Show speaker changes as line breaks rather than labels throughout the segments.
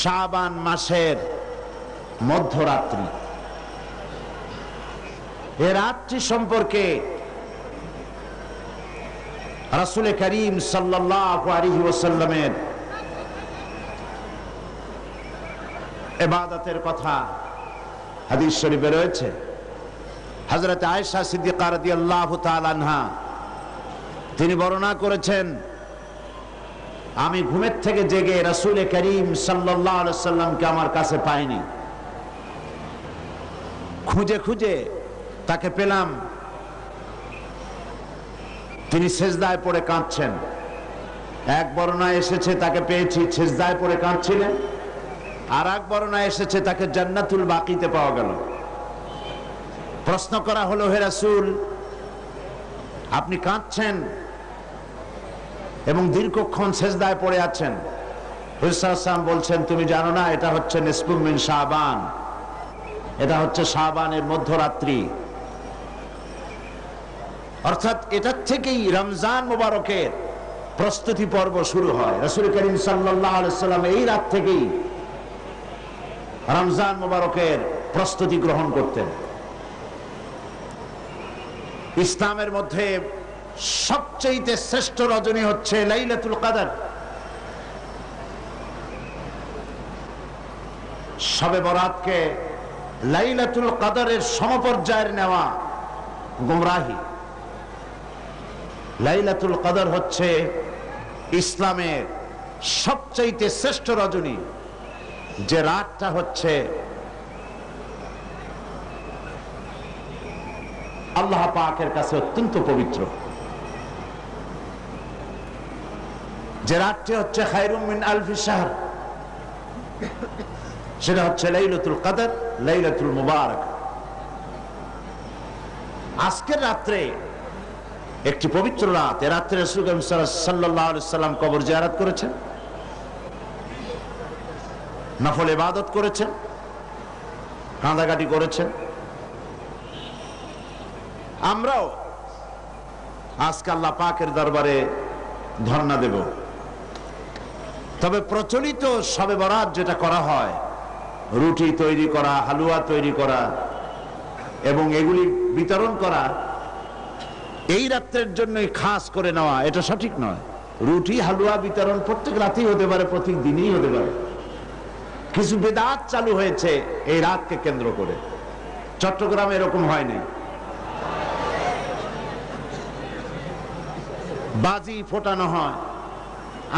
শাবান মাসের মধ্যরাত্রি। এ রাত্রি সম্পর্কে রাসূল করিম সাল্লাল্লাহু আলাইহি ওয়াসাল্লামের ইবাদতের কথা হাদিস শরীফে রয়েছে। হযরত আয়েশা সিদ্দিকা রাদিয়াল্লাহু তাআলা আনহা তিনি বর্ণনা করেছেন, আমি ঘুমের থেকে জেগে রাসূল করিম সাল্লাল্লাহু আলাইহি ওয়াসাল্লামকে আমার কাছে পাইনি। খুঁজে খুঁজে তাকে পেলাম, তিনি সেজদায় পড়ে কাঁদছেন। এক বর্ণনায় এসেছে তাকে পেয়েছি সেজদায় পড়ে কাঁদছিলেন, আর এক বর্ণনায় এসেছে তাকে জান্নাতুল বাকিতে পাওয়া গেল। প্রশ্ন করা হলো, হে রাসূল, আপনি কাঁদছেন এবং দীর্ঘক্ষণ সেজদায় পড়ে আছেন। রাসূল সাল্লাল্লাহু আলাইহি ওয়াসাল্লাম বলছেন, তুমি জানো না এটা হচ্ছে নিসফু মিন শাবান, এটা হচ্ছে শাবানের মধ্যরাত্রি। অর্থাৎ এটা থেকেই রমজান মুবারকের প্রস্তুতি পর্ব শুরু হয়। রাসূল করিম সাল্লাল্লাহু আলাইহি ওয়াসাল্লাম এই রাত থেকেই রমজান মুবারকের প্রস্তুতি গ্রহণ করতেন। ইসলামের মধ্যে সবচেয়ে শ্রেষ্ঠ রজনী হচ্ছে লাইলাতুল কদর। শবে বরাতকে লাইলাতুল কদরের সমপর্যায়ের নেওয়া গুমরাহি। লাইলাতুল কদর হচ্ছে ইসলামের সবচেয়ে শ্রেষ্ঠ রজনী, যে রাতটা হচ্ছে আল্লাহ পাকের কাছে অত্যন্ত পবিত্র, যে রাতটি হচ্ছে খায়রুম মিন আলফি শাহর, সেটা হচ্ছে লাইলাতুল কদর, লাইলাতুল মুবারক। আজকের রাত্রে একটি পবিত্র রাত। এ রাত্রে রাসূল সাল্লাল্লাহু আলাইহি ওয়াসাল্লাম কবর জিয়ারত করেছেন, নফল ইবাদত করেছেন, কাঁদাকাটি করেছেন। আমরাও আজকে আল্লাহ পাকের দরবারে ধর্ণা দেব। তবে প্রচলিত শবে বরাত যেটা করা হয়, রুটি তৈরি করা, হালুয়া তৈরি করা এবং এগুলি বিতরণ করা, এই রাত্রের জন্যই খাস করে নেওয়া, এটা সঠিক নয়। রুটি হালুয়া বিতরণ প্রত্যেক রাতেই হতে পারে, প্রত্যেক দিনই হতে পারে। কিছু বেদাত চালু হয়েছে এই রাতকে কেন্দ্র করে। চট্টগ্রামে এরকম হয়নি। বাজি ফোটানো হয়।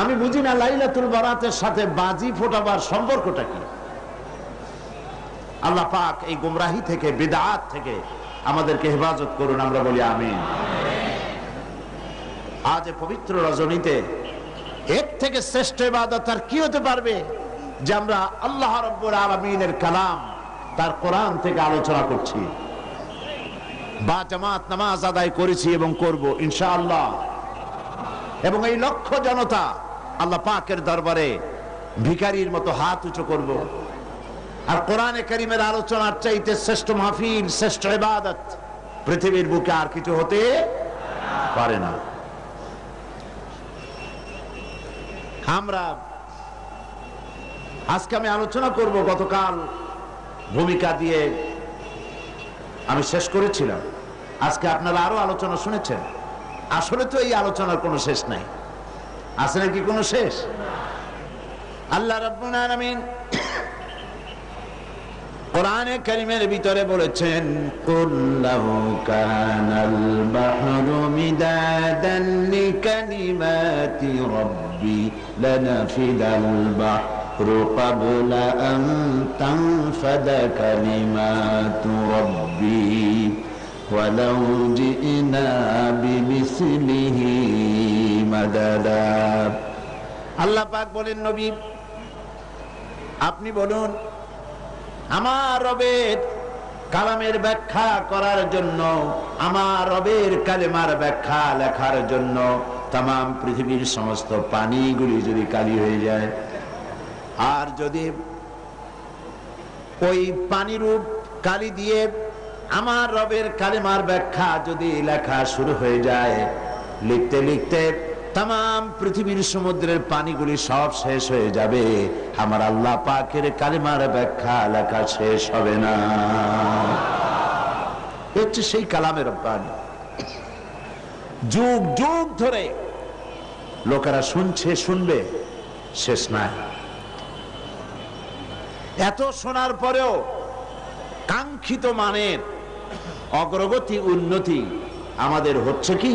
আমি বুঝি না লাইলাতুল বরাতের সাথে বাজি ফোটাবার সম্পর্কটা কি। আল্লাহ পাক এই গুমরাহি থেকে, বিদআত থেকে আমাদেরকে হেফাজত করুন, আমরা বলি আমিন। আজ পবিত্র রজনীতে এর থেকে শ্রেষ্ঠ ইবাদত আর কি হতে পারবে, যে আমরা আল্লাহ রাব্বুল আলামিনের কালাম, তার কোরআন থেকে আলোচনা করছি, বা জামাত নামাজ আদায় করেছি এবং করব ইনশাআল্লাহ। এবং এই লক্ষ জনতা আল্লাহ পাকের দরবারে ভিখারির মতো হাত উঁচু করব। আর কোরআনে কারীমের আলোচনার চাইতে শ্রেষ্ঠ মাহফিল, শ্রেষ্ঠ ইবাদত পৃথিবীর বুকে আর কিছু হতে পারে না। আমরা আজকে আমি আলোচনা করব, গতকাল ভূমিকা দিয়ে আমি শেষ করেছিলাম। আজকে আপনারা আরো আলোচনা শুনেছেন। আসলে তো এই আলোচনার কোনো শেষ নাই। আছে নাকি কোনো শেষ? আল্লাহ রাব্বুল আলামিন কোরআনে কারীমের ভিতরে বলেছেন, কুল লাউ কানাল বাহরু মিদাদান লিকালিমাতি রাব্বি লানাফিদাল বাহরু ক্বাবলা আন তানফাদা কালিমাতু রাব্বি ওয়ালাউ জিনা বিমিসলিহি মাদাদা। আল্লাহ পাক বলেন, নবী আপনি বলুন, আমার রবের কালামের ব্যাখ্যা করার জন্য, আমার রবের কালেমার ব্যাখ্যা লেখার জন্য তামাম পৃথিবীর সমস্ত পানিগুলি যদি কালি হয়ে যায়, আর যদি ওই পানিরূপ কালি দিয়ে আমার রবের কালেমার ব্যাখ্যা যদি লেখা শুরু হয়ে যায়, লিখতে লিখতে তাম পৃথিবীর সমুদ্রের পানিগুলি সব শেষ হয়ে যাবে, আমার আল্লাহ পাকের কালিমার ব্যাখ্যা লেখা শেষ হবে না। হচ্ছে সেই কালামের রব্বানি। যুগ যুগ ধরে লোকেরা শুনছে, শুনবে, শেষ নাই। এত শোনার পরেও কাঙ্ক্ষিত মানের অগ্রগতি, উন্নতি আমাদের হচ্ছে কি?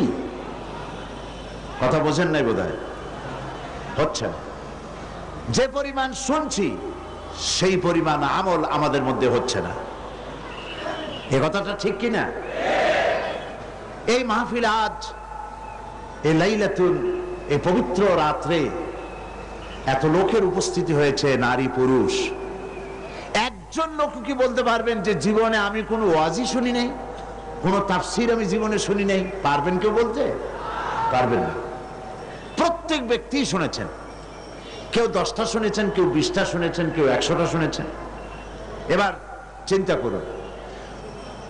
কথা বোঝেন নাই বোধহয়, হচ্ছে না। যে পরিমাণ শুনছি সেই পরিমাণ আমল আমাদের মধ্যে হচ্ছে না। এ কথাটা ঠিক কিনা? এই মাহফিল আজ, এই লাইলাতুল, এই পবিত্র রাত্রে এত লোকের উপস্থিতি হয়েছে, নারী পুরুষ। একজন লোক কি বলতে পারবেন যে জীবনে আমি কোনো ওয়াজি শুনি নাই, কোনো তাফসির আমি জীবনে শুনি নাই? পারবেন কেউ বলতে? পারবেন না। প্রত্যেক ব্যক্তি শুনেছেন। কেউ 10টা শুনেছেন, কেউ 20টা শুনেছেন, কেউ 100টা শুনেছেন। এবার চিন্তা করুন,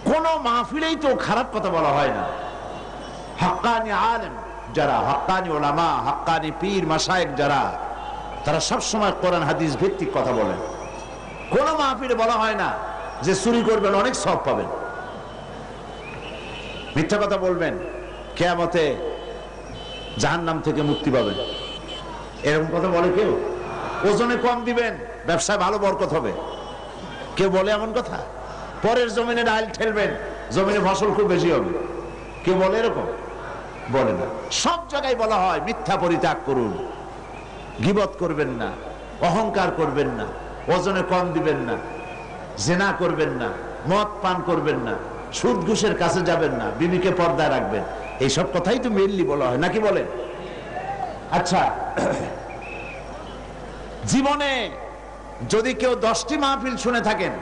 কোন মাহফিলেই তো খারাপ কথা বলা হয় না। হাক্কানি আলেম যারা, হাক্কানি ওলামা, হাক্কানি পীর মাশায়েখ যারা, তারা সবসময় কোরআন হাদিস ভিত্তিক কথা বলেন। কোন মাহফিলে বলা হয় না যে চুরি করবেন অনেক সওয়াব পাবেন, মিথ্যা কথা বলবেন কিয়ামতে জাহান্নাম থেকে মুক্তি পাবেন, এরকম কথা বলে কেউ? ওজনে কম দিবেন, ব্যবসায় ভালো বরকত হবে, কেউ বলে এমন কথা? পরের জমিনে ডাল ঠেলবেন, জমিনে ফসল খুব বেশি হবে, কেউ বলে এরকম? বলে না। সব জায়গায় বলা হয় মিথ্যা পরিত্যাগ করুন, গীবত করবেন না, অহংকার করবেন না, ওজনে কম দিবেন না, জিনা করবেন না, মদ পান করবেন না, সুদ ঘুষের কাছে যাবেন না, বিবিকে পর্দায় রাখবেন। এইসব কথাই তো মেইনলি বলা হয়, নাকি বলেন? আচ্ছা, জীবনে যদি কেউ 10টি মাহফিল শুনে থাকেন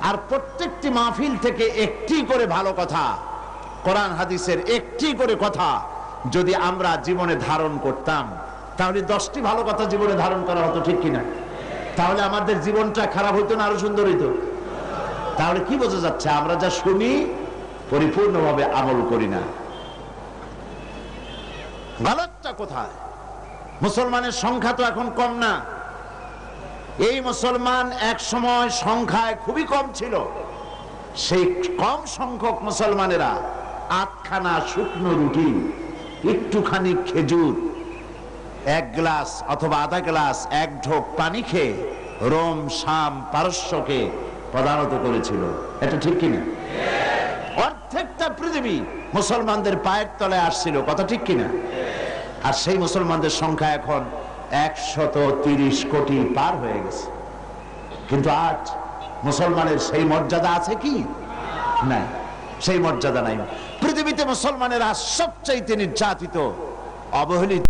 আর প্রত্যেকটি মাহফিল থেকে একটি করে ভালো কথা, কোরআন হাদিসের একটি করে কথা যদি আমরা জীবনে ধারণ করতাম, তাহলে 10টি ভালো কথা জীবনে ধারণ করা হতো, ঠিক কিনা? তাহলে আমাদের জীবনটা খারাপ হইতো না আরো সুন্দর হইতো? তাহলে কি বোঝা যাচ্ছে? আমরা যা শুনি পরিপূর্ণভাবে আমল করি না। গলতটা কোথায়? মুসলমানের সংখ্যা তো এখন কম না। এই মুসলমান এক সময় সংখ্যায় খুবই কম ছিল। সেই কম সংখ্যক মুসলমানেরা 8খানা শুকনো রুটি, একটুখানি খেজুর, 1 গ্লাস অথবা আধা গ্লাস, 1 ঢোক পানি খেয়ে রোম, শাম, পারস্যকে প্রধানত করেছিল। এটা ঠিক কিনা? অর্ধেকটা পৃথিবী মুসলমানদের পায়ের তলায় আসছিল, কথা ঠিক কিনা? আর সেই মুসলমানদের সংখ্যা এখন 130 কোটি পার হয়ে গেছে। কিন্তু আজ মুসলমানের সেই মর্যাদা আছে কি? নাই, সেই মর্যাদা নাই। পৃথিবীতে মুসলমানেরা সবচাইতে নির্যাতিত, অবহেলিত।